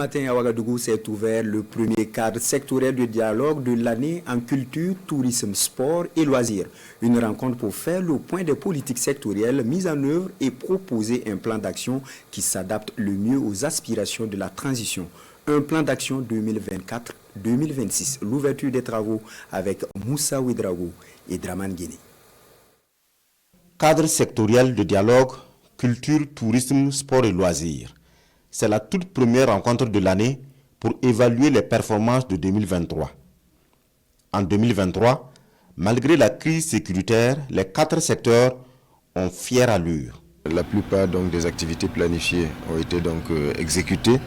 Ce matin à Ouagadougou s'est ouvert le premier cadre sectoriel de dialogue de l'année en culture, tourisme, sport et loisirs. Une rencontre pour faire le point des politiques sectorielles mises en œuvre et proposer un plan d'action qui s'adapte le mieux aux aspirations de la transition. Un plan d'action 2024-2026. L'ouverture des travaux avec Moussa Ouedraogo et Draman Guéné. Cadre sectoriel de dialogue, culture, tourisme, sport et loisirs. C'est la toute première rencontre de l'année pour évaluer les performances de 2023. En 2023, malgré la crise sécuritaire, les 4 secteurs ont fière allure. La plupart donc, des activités planifiées ont été exécutées.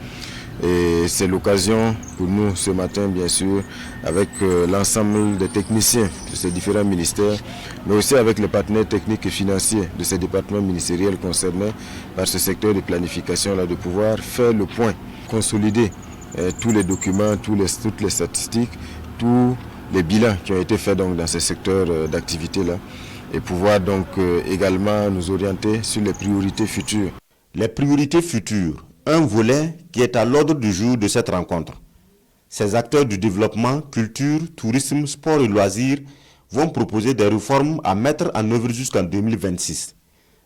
Et c'est l'occasion pour nous ce matin, bien sûr, avec l'ensemble des techniciens de ces différents ministères, mais aussi avec les partenaires techniques et financiers de ces départements ministériels concernés par ce secteur de planification, de pouvoir faire le point, consolider tous les documents, toutes les statistiques, tous les bilans qui ont été faits dans ces secteurs d'activité-là, et pouvoir également nous orienter sur les priorités futures. Les priorités futures. Un volet qui est à l'ordre du jour de cette rencontre. Ces acteurs du développement, culture, tourisme, sport et loisirs vont proposer des réformes à mettre en œuvre jusqu'en 2026.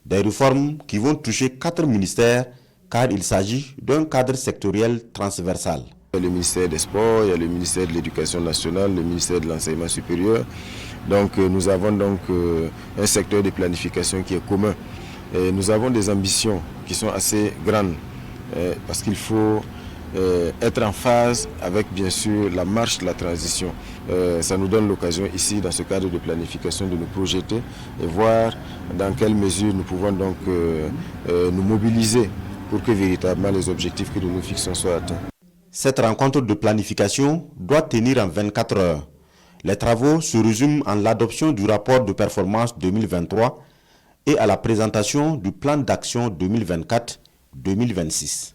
Des réformes qui vont toucher 4 ministères car il s'agit d'un cadre sectoriel transversal. Il y a le ministère des Sports, il y a le ministère de l'Éducation nationale, le ministère de l'Enseignement supérieur. Nous avons un secteur de planification qui est commun. Et nous avons des ambitions qui sont assez grandes. Parce qu'il faut être en phase avec bien sûr la marche de la transition. Ça nous donne l'occasion ici dans ce cadre de planification de nous projeter et voir dans quelle mesure nous pouvons nous mobiliser pour que véritablement les objectifs que nous nous fixons soient atteints. Cette rencontre de planification doit tenir en 24 heures. Les travaux se résument en l'adoption du rapport de performance 2023 et à la présentation du plan d'action 2024-2026.